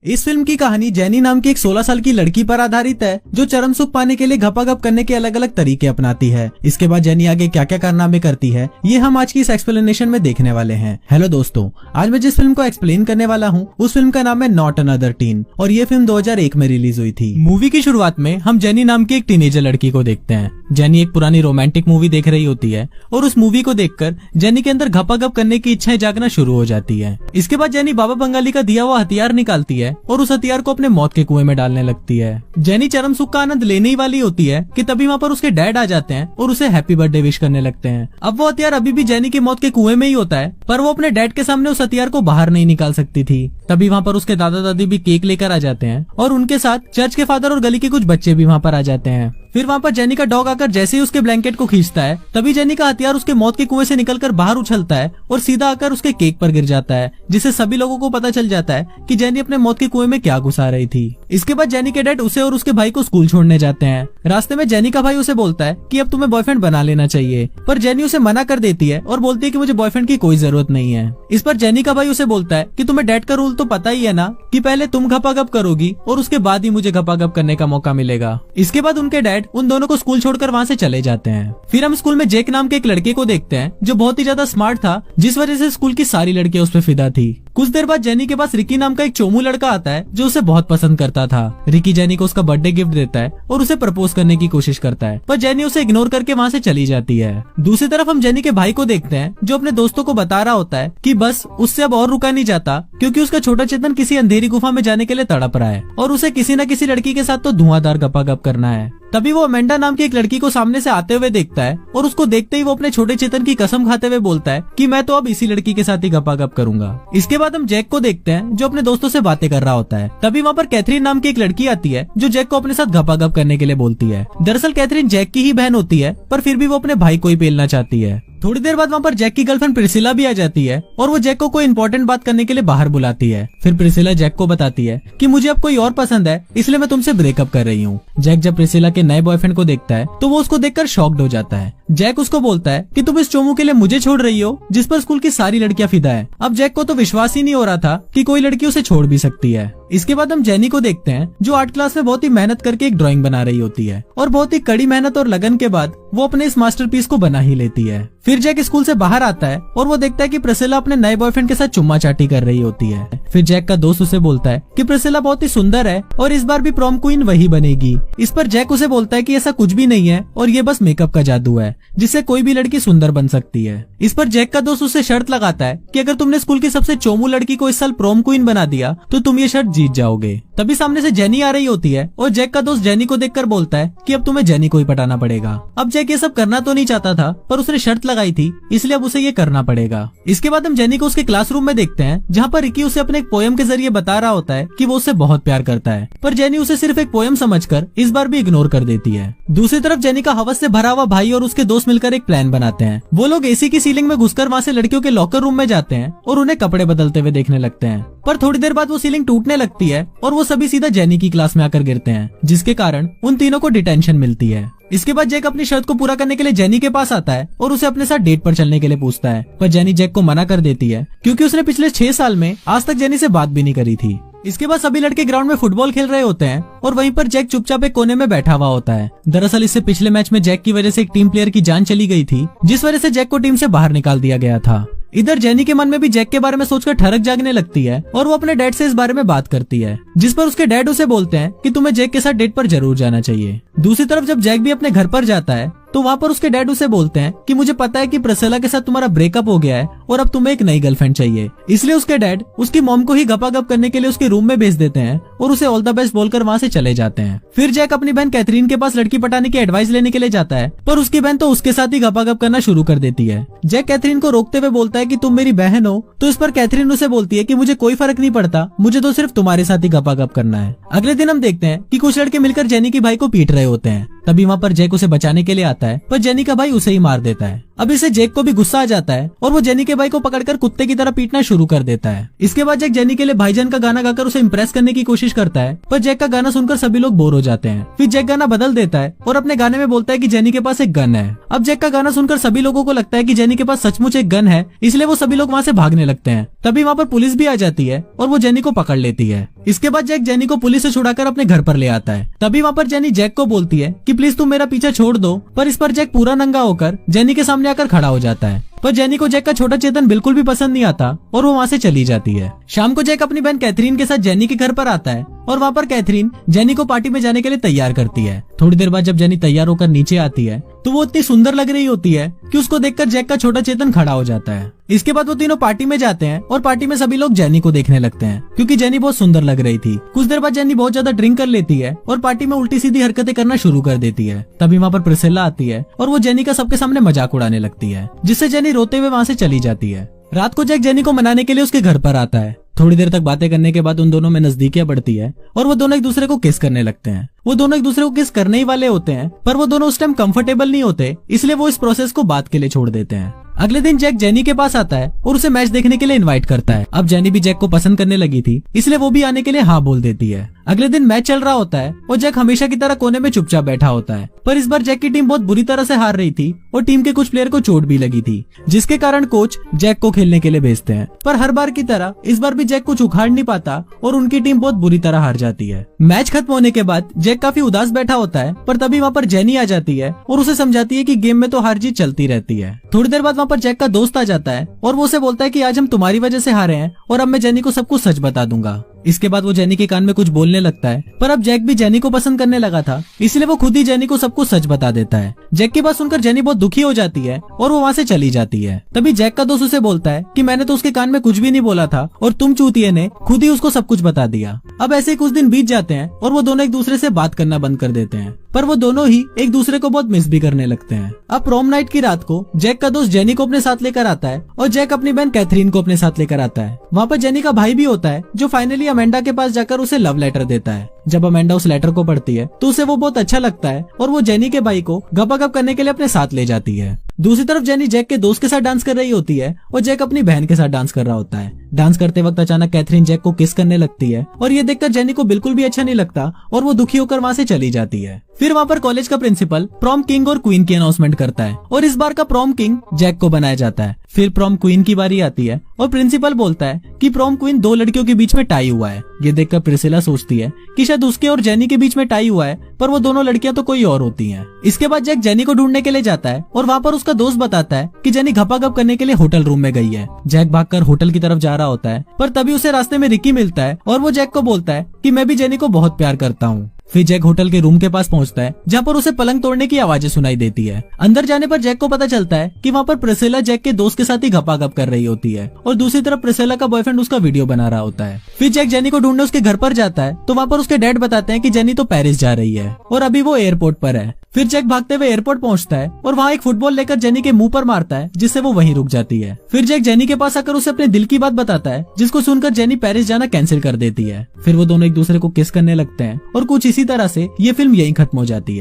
इस फिल्म की कहानी जेनी नाम की एक 16 साल की लड़की पर आधारित है जो चरम सुख पाने के लिए घपाघप करने के अलग अलग तरीके अपनाती है। इसके बाद जेनी आगे क्या क्या कारनामे करती है ये हम आज की इस एक्सप्लेनेशन में देखने वाले हैं। हेलो दोस्तों, आज मैं जिस फिल्म को एक्सप्लेन करने वाला हूँ उस फिल्म का नाम है नॉट अनदर टीन और ये फिल्म 2001 में रिलीज हुई थी। मूवी की शुरुआत में हम जेनी नाम की एक टीनेजर लड़की को देखते हैं। जेनी एक पुरानी रोमांटिक मूवी देख रही होती है और उस मूवी को देखकर जेनी के अंदर घपाघप करने की इच्छाएं जागना शुरू हो जाती है। इसके बाद जेनी बाबा बंगाली का दिया हुआ हथियार निकालती है और उस हथियार को अपने मौत के कुएं में डालने लगती है। जेनी चरम सुख का आनंद लेने ही वाली होती है कि तभी वहाँ पर उसके डैड आ जाते हैं और उसे हैप्पी बर्थडे विश करने लगते हैं। अब वो हथियार अभी भी जेनी की मौत के कुएं में ही होता है, पर वो अपने डैड के सामने उस हथियार को बाहर नहीं निकाल सकती थी। तभी वहाँ पर उसके दादा दादी भी केक लेकर आ जाते हैं और उनके साथ चर्च के फादर और गली के कुछ बच्चे भी वहाँ पर आ जाते हैं। फिर वहाँ पर जेनी का डॉग आकर जैसे ही उसके ब्लैंकेट को खींचता है तभी जेनी का हथियार उसके मौत के कुएं से निकलकर बाहर उछलता है और सीधा आकर उसके केक पर गिर जाता है, जिससे सभी लोगों को पता चल जाता है कि जेनी अपने मौत के कुएं में क्या घुसा रही थी। इसके बाद जेनी के डैड उसे और उसके भाई को स्कूल छोड़ने जाते हैं। रास्ते में जेनी का भाई उसे बोलता है कि अब तुम्हें बॉयफ्रेंड बना लेना चाहिए, पर जेनी उसे मना कर देती है और बोलती है कि मुझे बॉयफ्रेंड की कोई जरूरत नहीं है। इस पर जेनी का भाई उसे बोलता है कि तुम्हें डैड का रूल तो पता ही है ना कि पहले तुम घपाघप करोगी और उसके बाद ही मुझे घपाघप करने का मौका मिलेगा। इसके बाद उनके डैड उन दोनों को स्कूल छोड़कर वहाँ से चले जाते हैं। फिर हम स्कूल में जैक नाम के एक लड़के को देखते हैं जो बहुत ही ज्यादा स्मार्ट था, जिस वजह से स्कूल की सारी लड़कियां उस पर फिदा थी। कुछ देर बाद जेनी के पास रिकी नाम का एक चोमू लड़का आता है जो उसे बहुत पसंद करता था। रिकी जेनी को उसका बर्थडे गिफ्ट देता है और उसे प्रपोज करने की कोशिश करता है, पर जेनी उसे इग्नोर करके वहाँ से चली जाती है। दूसरी तरफ हम जेनी के भाई को देखते हैं जो अपने दोस्तों को बता रहा होता है कि बस उससे अब और रुका नहीं जाता, क्योंकि उसका छोटा चेतन किसी अंधेरी गुफा में जाने के लिए तड़प रहा है और उसे किसी न किसी लड़की के साथ तो धुआंधार घपाघप करना है। तभी वो अमेंडा नाम की एक लड़की को सामने से आते हुए देखता है और उसको देखते ही वो अपने छोटे चेतन की कसम खाते हुए बोलता है कि मैं तो अब इसी लड़की के साथ ही घपाघप करूंगा। इसके बाद हम जैक को देखते हैं जो अपने दोस्तों से बातें कर रहा होता है। तभी वहाँ पर कैथरीन नाम की एक लड़की आती है जो जैक को अपने साथ घपाघप करने के लिए बोलती है। दरअसल कैथरीन जैक की ही बहन होती है, पर फिर भी वो अपने भाई को ही पेलना चाहती है। थोड़ी देर बाद वहाँ पर जैक की गर्लफ्रेंड प्रिसिला भी आ जाती है और वो जैक को कोई इंपॉर्टेंट बात करने के लिए बाहर बुलाती है। फिर प्रिसिला जैक को बताती है कि मुझे अब कोई और पसंद है, इसलिए मैं तुमसे ब्रेकअप कर रही हूँ। जैक जब प्रिसिला के नए बॉयफ्रेंड को देखता है तो वो उसको देखकर शॉक्ड हो जाता है। जैक उसको बोलता है कि तुम इस चोमू के लिए मुझे छोड़ रही हो जिस पर स्कूल की सारी लड़कियां फिदा है। अब जैक को तो विश्वास ही नहीं हो रहा था कि कोई लड़की उसे छोड़ भी सकती है। इसके बाद हम जेनी को देखते हैं जो आर्ट क्लास में बहुत ही मेहनत करके एक ड्राइंग बना रही होती है और बहुत ही कड़ी मेहनत और लगन के बाद वो अपने इस मास्टरपीस को बना ही लेती है। फिर जैक स्कूल से बाहर आता है और वो देखता है कि प्रिसिला अपने नए बॉयफ्रेंड के साथ चुम्मा चाटी कर रही होती है। फिर जैक का दोस्त उसे बोलता है कि प्रिसिला बहुत ही सुंदर है और इस बार भी प्रॉम क्वीन वही बनेगी। इस पर जैक उसे बोलता है कि ऐसा कुछ भी नहीं है और ये बस मेकअप का जादू है जिससे कोई भी लड़की सुंदर बन सकती है। इस पर जैक का दोस्त उसे शर्त लगाता है कि अगर तुमने स्कूल की सबसे चोमू लड़की को इस साल प्रॉम क्वीन बना दिया तो तुम ये शर्त जीत जाओगे। तभी सामने से जेनी आ रही होती है और जैक का दोस्त जेनी को देखकर बोलता है कि अब तुम्हें जेनी को ही पटाना पड़ेगा। अब जैक ये सब करना तो नहीं चाहता था, पर उसने शर्त लगाई थी इसलिए अब उसे ये करना पड़ेगा। इसके बाद हम जेनी को उसके क्लासरूम में देखते हैं जहाँ पर रिकी उसे अपने एक पोयम के जरिए बता रहा होता है कि वो उससे बहुत प्यार करता है, पर जेनी उसे सिर्फ एक पोयम समझकर इस बार भी इग्नोर कर देती है। दूसरी तरफ जेनी का हवस से भरा हुआ भाई और उसके दोस्त मिलकर एक प्लान बनाते हैं। वो लोग एसी की सीलिंग में घुसकर वहाँ से लड़कियों के लॉकर रूम में जाते हैं और उन्हें कपड़े बदलते हुए देखने लगते हैं, पर थोड़ी देर बाद वो सीलिंग टूटने लगती है और वो सभी सीधा जेनी की क्लास में आकर गिरते हैं, जिसके कारण उन तीनों को डिटेंशन मिलती है। इसके बाद जैक अपनी शर्त को पूरा करने के लिए जेनी के पास आता है और उसे अपने साथ डेट पर चलने के लिए पूछता है, पर जेनी जैक को मना कर देती है क्योंकि उसने पिछले 6 साल में आज तक जेनी से बात भी नहीं करी थी। इसके बाद सभी लड़के ग्राउंड में फुटबॉल खेल रहे होते हैं और वहीं पर जैक चुपचाप एक कोने में बैठा हुआ होता है। दरअसल इससे पिछले मैच में जैक की वजह से एक टीम प्लेयर की जान चली गई थी, जिस वजह से जैक को टीम से बाहर निकाल दिया गया था। इधर जेनी के मन में भी जैक के बारे में सोचकर ठरक जागने लगती है और वो अपने डैड से इस बारे में बात करती है, जिस पर उसके डैड उसे बोलते हैं कि तुम्हें जैक के साथ डेट पर जरूर जाना चाहिए। दूसरी तरफ जब जैक भी अपने घर पर जाता है तो वहाँ पर उसके डैड उसे बोलते हैं कि मुझे पता है कि प्रिसिला के साथ तुम्हारा ब्रेकअप हो गया है और अब तुम्हें एक नई गर्लफ्रेंड चाहिए। इसलिए उसके डैड उसकी मॉम को ही घपाघप करने के लिए उसके रूम में भेज देते हैं और उसे ऑल द बेस्ट बोलकर वहाँ से चले जाते हैं। फिर जैक अपनी बहन कैथरीन के पास लड़की पटाने की एडवाइस लेने के लिए जाता है, पर उसकी बहन तो उसके साथ ही घपाघप करना शुरू कर देती है। जैक कैथरीन को रोकते हुए बोलता है कि तुम मेरी बहन हो, तो इस पर कैथरीन उसे बोलती है कि मुझे कोई फर्क नहीं पड़ता, मुझे तो सिर्फ तुम्हारे साथ ही घपाघप करना है। अगले दिन हम देखते हैं कि कुछ लड़के मिलकर जेनी के भाई को पीट रहे होते हैं। तभी वहाँ पर जैक उसे बचाने के लिए आता है, पर जेनी का भाई उसे ही मार देता है। अब इसे जैक को भी गुस्सा आ जाता है और वो जेनी के भाई को पकड़कर कुत्ते की तरह पीटना शुरू कर देता है। इसके बाद जैक जेनी के लिए भाईजान का गाना गाकर उसे इम्प्रेस करने की कोशिश करता है, पर जैक का गाना सुनकर सभी लोग बोर हो जाते हैं। फिर जैक गाना बदल देता है और अपने गाने में बोलता है कि जेनी के पास एक गन है। अब जैक का गाना सुनकर सभी लोगों को लगता है कि जेनी के पास सचमुच एक गन है, इसलिए वो सभी लोग वहाँ से भागने लगते हैं। तभी वहाँ पर पुलिस भी आ जाती है और वो जेनी को पकड़ लेती है। इसके बाद जैक जेनी को पुलिस से छुड़ाकर अपने घर पर ले आता है। तभी वहाँ पर जेनी जैक को बोलती है कि प्लीज तुम मेरा पीछा छोड़ दो, पर इस पर जैक पूरा नंगा होकर जेनी के सामने आकर खड़ा हो जाता है। पर जेनी को जैक का छोटा चेतन बिल्कुल भी पसंद नहीं आता और वो वहाँ से चली जाती है। शाम को जैक अपनी बहन कैथरीन के साथ जेनी के घर पर आता है और वहाँ पर कैथरीन जेनी को पार्टी में जाने के लिए तैयार करती है। थोड़ी देर बाद जब जेनी तैयार होकर नीचे आती है तो वो इतनी सुंदर लग रही होती है कि उसको देखकर जैक का छोटा चेतन खड़ा हो जाता है। इसके बाद वो तीनों पार्टी में जाते हैं और पार्टी में सभी लोग जेनी को देखने लगते हैं क्योंकि जेनी बहुत सुंदर लग रही थी। कुछ देर बाद जेनी बहुत ज्यादा ड्रिंक कर लेती है और पार्टी में उल्टी सीधी हरकतें करना शुरू कर देती है। तभी वहाँ पर प्रिसिल्ला आती है और वो जेनी का सबके सामने मजाक उड़ाने लगती है, जिससे जेनी रोते हुए वहाँ से चली जाती है। रात को जैक जेनी को मनाने के लिए उसके घर पर आता है। थोड़ी देर तक बातें करने के बाद उन दोनों में नजदीकियां बढ़ती है और वो दोनों एक दूसरे को किस करने लगते हैं। वो दोनों एक दूसरे को किस करने ही वाले होते हैं, पर वो दोनों उस टाइम कंफर्टेबल नहीं होते, इसलिए वो इस प्रोसेस को बात के लिए छोड़ देते हैं। अगले दिन जैक जेनी के पास आता है और उसे मैच देखने के लिए इनवाइट करता है। अब जेनी भी जैक को पसंद करने लगी थी, इसलिए वो भी आने के लिए हाँ बोल देती है। अगले दिन मैच चल रहा होता है और जैक हमेशा की तरह कोने में चुपचाप बैठा होता है, पर इस बार जैक की टीम बहुत बुरी तरह से हार रही थी और टीम के कुछ प्लेयर को चोट भी लगी थी, जिसके कारण कोच जैक को खेलने के लिए भेजते हैं। पर हर बार की तरह इस बार भी जैक कुछ उखाड़ नहीं पाता और उनकी टीम बहुत बुरी तरह हार जाती है। मैच खत्म होने के बाद जैक काफी उदास बैठा होता है, पर तभी वहाँ पर जेनी आ जाती है और उसे समझाती है कि गेम में तो हार जीत चलती रहती है। थोड़ी देर बाद वहाँ पर जैक का दोस्त आ जाता है और वो उसे बोलता है कि आज हम तुम्हारी वजह से हारे हैं और अब मैं जेनी को सब कुछ सच बता दूंगा। इसके बाद वो जेनी के कान में कुछ बोलने लगता है, पर अब जैक भी जेनी को पसंद करने लगा था, इसलिए वो खुद ही जेनी को सब कुछ सच बता देता है। जैक की बात सुनकर जेनी बहुत दुखी हो जाती है और वो वहाँ से चली जाती है। तभी जैक का दोस्त उसे बोलता है कि मैंने तो उसके कान में कुछ भी नहीं बोला था और तुम चूतिए ने खुद ही उसको सब कुछ बता दिया। अब ऐसे कुछ दिन बीत जाते हैं और वो दोनों एक दूसरे से बात करना बंद कर देते हैं, पर वो दोनों ही एक दूसरे को बहुत मिस भी करने लगते हैं। अब प्रोम नाइट की रात को जैक का दोस्त जेनी को अपने साथ लेकर आता है और जैक अपनी बहन कैथरीन को अपने साथ लेकर आता है। वहाँ पर जेनी का भाई भी होता है जो फाइनली अमेंडा के पास जाकर उसे लव लेटर देता है। जब अमेंडा उस लेटर को पढ़ती है तो उसे वो बहुत अच्छा लगता है और वो जेनी के भाई को गपागप करने के लिए अपने साथ ले जाती है। दूसरी तरफ जेनी जैक के दोस्त के साथ डांस कर रही होती है और जैक अपनी बहन के साथ डांस कर रहा होता है। डांस करते वक्त अचानक कैथरीन जैक को किस करने लगती है और ये देखकर जेनी को बिल्कुल भी अच्छा नहीं लगता और वो दुखी होकर वहाँ से चली जाती है। फिर वहाँ पर कॉलेज का प्रिंसिपल प्रॉम किंग और क्वीन की अनाउंसमेंट करता है और इस बार का प्रॉम किंग जैक को बनाया जाता है। फिर प्रॉम क्वीन की बारी आती है और प्रिंसिपल बोलता है कि प्रॉम क्वीन दो लड़कियों के बीच में टाई हुआ है। ये देखकर प्रिसिला सोचती है कि शायद उसके और जेनी के बीच में टाई हुआ है, पर वो दोनों लड़कियां तो कोई और होती हैं। इसके बाद जैक जेनी को ढूंढने के लिए जाता है और वहाँ पर उसका दोस्त बताता है कि जेनी घपाघप करने के लिए होटल रूम में गई है। जैक भागकर होटल की तरफ जा रहा होता है, पर तभी उसे रास्ते में रिकी मिलता है और वो जैक को बोलता है कि मैं भी जेनी को बहुत प्यार करता हूँ। फिर जैक होटल के रूम के पास पहुंचता है जहाँ पर उसे पलंग तोड़ने की आवाजें सुनाई देती है। अंदर जाने पर जैक को पता चलता है कि वहाँ पर प्रिसिला जैक के दोस्त के साथ ही घपाघप कर रही होती है और दूसरी तरफ प्रिसिला का बॉयफ्रेंड उसका वीडियो बना रहा होता है। फिर जैक जेनी को ढूंढने उसके घर पर जाता है तो वहाँ पर उसके डैड बताते हैं कि जेनी तो पेरिस जा रही है और अभी वो एयरपोर्ट पर है। फिर जैक भागते हुए एयरपोर्ट पहुंचता है और वहाँ एक फुटबॉल लेकर जेनी के मुंह पर मारता है, जिससे वो वहीं रुक जाती है। फिर जैक जेनी के पास आकर उसे अपने दिल की बात बताता है, जिसको सुनकर जेनी पेरिस जाना कैंसिल कर देती है। फिर वो दोनों एक दूसरे को किस करने लगते हैं और कुछ इसी तरह से ये फिल्म यहीं खत्म हो जाती है।